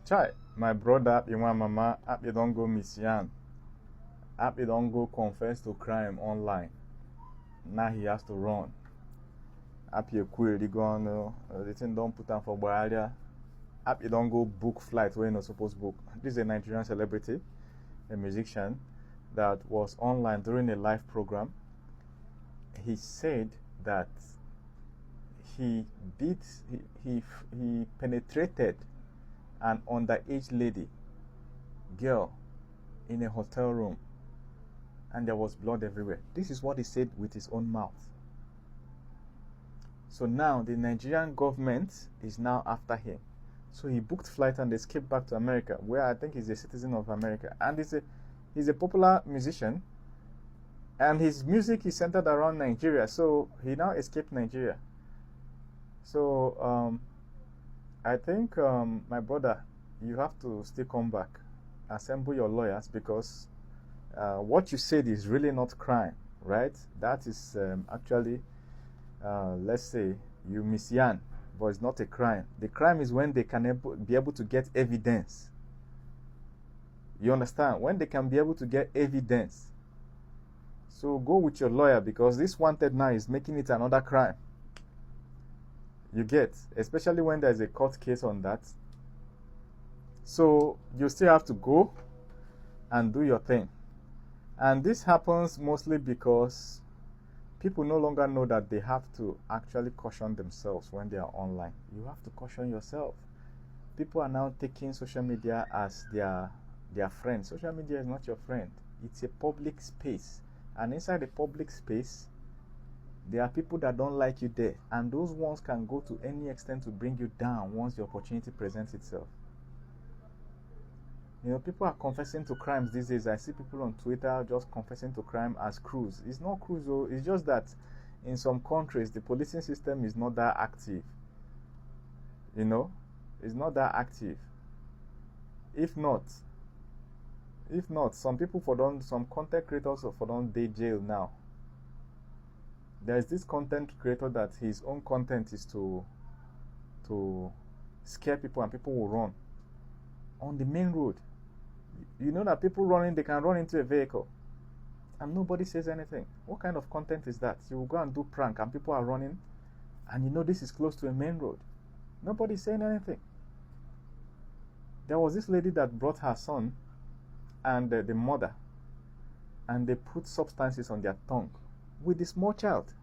Chai, my brother, Iwa Mama, happy don't go miss Yan. Happy don't go confess to crime online. Now he has to run. Happy a query gone, the thing don't put on for Boalia. Happy don't go book flight where you're not supposed to book. This is a Nigerian celebrity, a musician, that was online during a live program. He said that he penetrated an underage lady, girl, in a hotel room, and there was blood everywhere. This is what he said with his own mouth. So now the Nigerian government is now after him. So he booked flight and escaped back to America, where I think he's a citizen of America, and he's a popular musician, and his music is centered around Nigeria. So he now escaped Nigeria. So I think, my brother, you have to still come back, assemble your lawyers, because what you said is really not crime, right? That is actually, let's say, you misyan, but it's not a crime. The crime is when they can be able to get evidence. You understand? When they can be able to get evidence. So go with your lawyer, because this wanted now is making it another crime. You get, especially when there's a court case on that. So you still have to go and do your thing. And this happens mostly because people no longer know that they have to actually caution themselves when they are online. You have to caution yourself. People are now taking social media as their friend. Social media is not your friend. It's a public space. And inside the public space, there are people that don't like you there, and those ones can go to any extent to bring you down once the opportunity presents itself. You know, people are confessing to crimes these days. I see people on Twitter just confessing to crime as crews. It's not crews, though. It's just that in some countries, the policing system is not that active. You know, it's not that active. If not, some people some content creators for don't dey jail now. There's this content creator that his own content is to scare people, and people will run on the main road. You know that people running, they can run into a vehicle and nobody says anything. What kind of content is that? You will go and do prank and people are running, and you know this is close to a main road. Nobody's saying anything. There was this lady that brought her son and the mother, and they put substances on their tongue with the small child.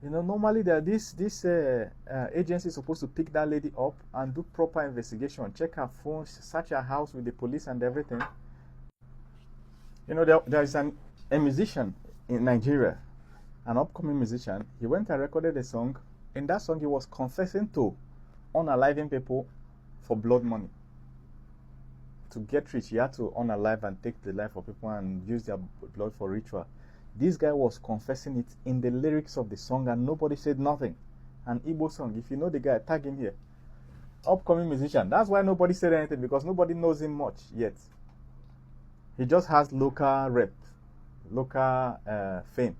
You know, normally this agency is supposed to pick that lady up and do proper investigation, check her phone, search her house with the police and everything. You know, there is a musician in Nigeria, an upcoming musician. He went and recorded a song. In that song, he was confessing to unaliving people for blood money. To get rich, he had to unalive and take the life of people and use their blood for ritual. This guy was confessing it in the lyrics of the song, and nobody said nothing. An Igbo song. If you know the guy, tag him here. Upcoming musician. That's why nobody said anything, because nobody knows him much yet. He just has local rep, local fame.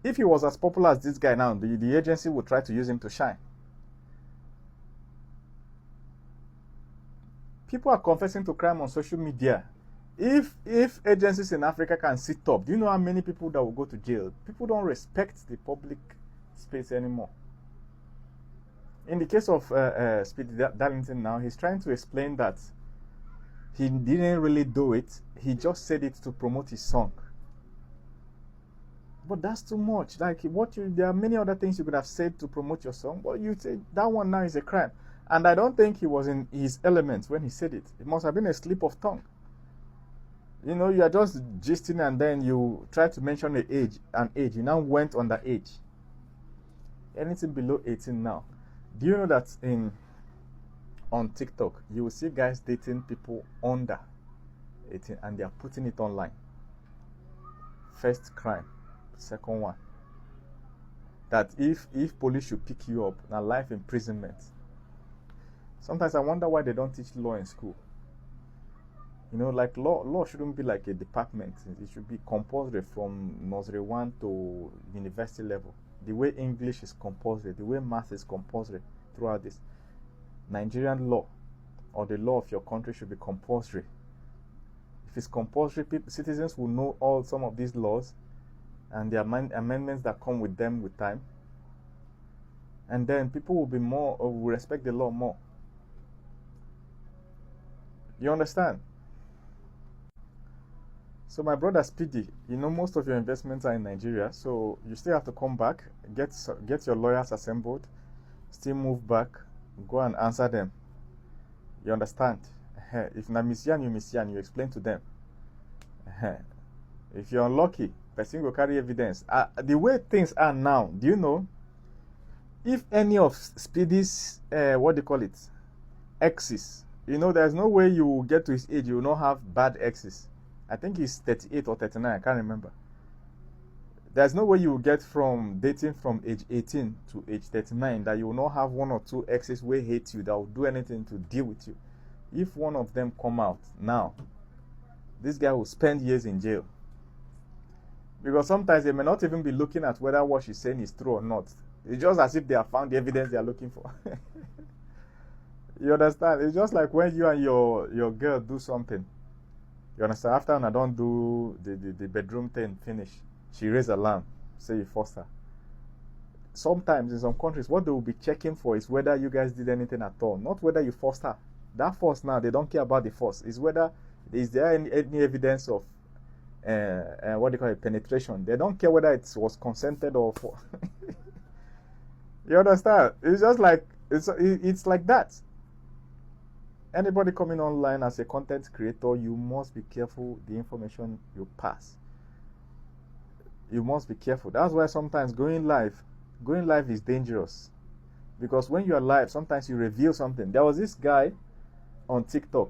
If he was as popular as this guy now, the agency would try to use him to shine. People are confessing to crime on social media. If agencies in Africa can sit up, do you know how many people that will go to jail? People don't respect the public space anymore. In the case of Speedy Darlington now, he's trying to explain that he didn't really do it. He just said it to promote his song. But that's too much. Like there are many other things you could have said to promote your song, but you say that one now is a crime. And I don't think he was in his element when he said it. It must have been a slip of tongue. You know, you are just gisting and then you try to mention an age. You now went on the age. Anything below 18 now. Do you know that on TikTok, you will see guys dating people under 18 and they are putting it online? First crime. Second one. That if police should pick you up, now life imprisonment. Sometimes I wonder why they don't teach law in school. You know, like law shouldn't be like a department. It should be compulsory from nursery 1 to university level. The way English is compulsory, the way math is compulsory throughout this. Nigerian law or the law of your country should be compulsory. If it's compulsory, citizens will know all some of these laws and the amendments that come with them with time, and then people will be more, or will respect the law more. You understand? So my brother Speedy, most of your investments are in Nigeria, so you still have to come back, get your lawyers assembled, still move back, go and answer them. You understand? If na Missian, you explain to them. If you're unlucky, person will carry evidence. The way things are now, do you know? If any of Speedy's, what do you call it, exes, there's no way you will get to his age, you will not have bad exes. I think he's 38 or 39, I can't remember. There's no way you will get from dating from age 18 to age 39 that you will not have one or two exes who hate you, that will do anything to deal with you. If one of them come out now, this guy will spend years in jail. Because sometimes they may not even be looking at whether what she's saying is true or not. It's just as if they have found the evidence they are looking for. You understand? It's just like when you and your girl do something. You understand? After I don't do the bedroom thing finish, she raised alarm, say you forced her. Sometimes in some countries, what they will be checking for is whether you guys did anything at all, not whether you forced her. That force now, they don't care about the force. It's whether is there any evidence of what they call it, penetration. They don't care whether it was consented or for. You understand? It's just like it's like that. Anybody coming online as a content creator, you must be careful the information you pass. You must be careful. That's why sometimes going live is dangerous, because when you are live, sometimes you reveal something. There was this guy on TikTok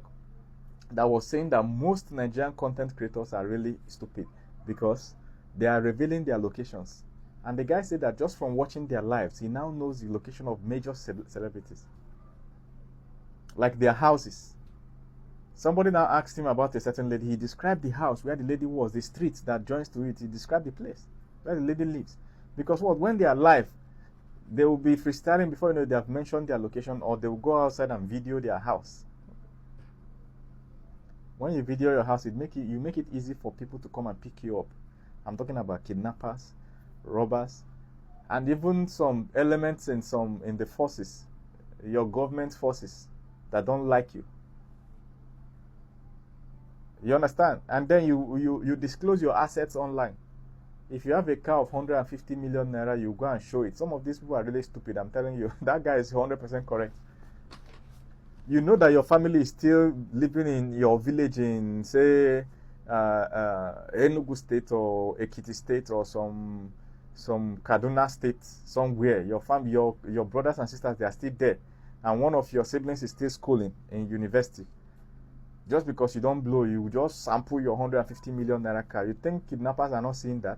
that was saying that most Nigerian content creators are really stupid because they are revealing their locations. And the guy said that just from watching their lives, he now knows the location of major celebrities, like their houses. Somebody now asked him about a certain lady. He described the house where the lady was, the street that joins to it. He described the place where the lady lives. Because when they are live, they will be freestyling before they have mentioned their location, or they will go outside and video their house. When you video your house, you make it easy for people to come and pick you up. I'm talking about kidnappers, robbers, and even some elements in the forces, your government forces, that don't like you. You understand? And then you disclose your assets online. If you have a car of 150 million naira, you go and show it. Some of these people are really stupid. I'm telling you, that guy is 100% correct. You know that your family is still living in your village in, say, Enugu State or Ekiti State or some Kaduna State somewhere. Your family, your brothers and sisters, they are still there, and one of your siblings is still schooling in university. Just because you don't blow, you just sample your 150 million naira car. You think kidnappers are not seeing that?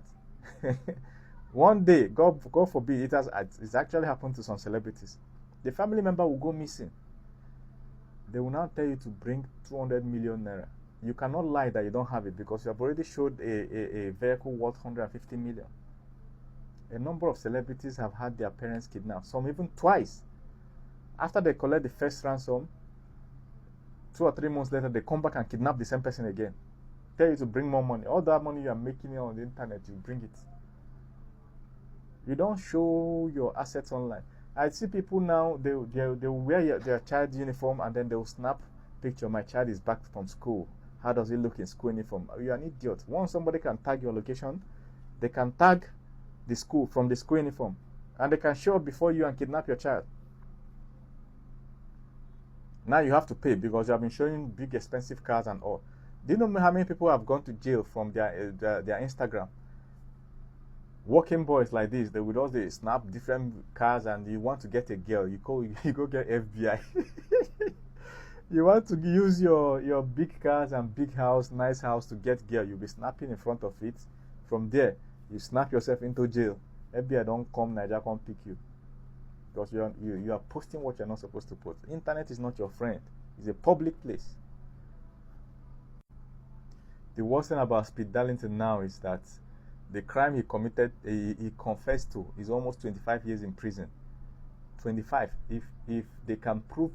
One day, God forbid, it's actually happened to some celebrities. The family member will go missing. They will now tell you to bring 200 million naira. You cannot lie that you don't have it, because you have already showed a vehicle worth 150 million. A number of celebrities have had their parents kidnapped, some even twice. After they collect the first ransom, 2 or 3 months later, they come back and kidnap the same person again. Tell you to bring more money. All that money you are making on the internet, you bring it. You don't show your assets online. I see people now, they will wear their child uniform, and then they will snap picture. My child is back from school. How does it look in school uniform? You're an idiot. Once somebody can tag your location, they can tag the school from the school uniform, and they can show up before you and kidnap your child. Now you have to pay because you have been showing big expensive cars and all. Do you know how many people have gone to jail from their Instagram? Working boys like this, they would also snap different cars, and you want to get a girl, you go get FBI. You want to use your big cars and big house, nice house to get girl, you'll be snapping in front of it. From there, you snap yourself into jail. FBI don't come, Nigeria come pick you. Because you are posting what you're not supposed to post. Internet is not your friend. It's a public place. The worst thing about Speed Darlington now is that the crime he committed, he confessed to, is almost 25 years in prison. 25. If they can prove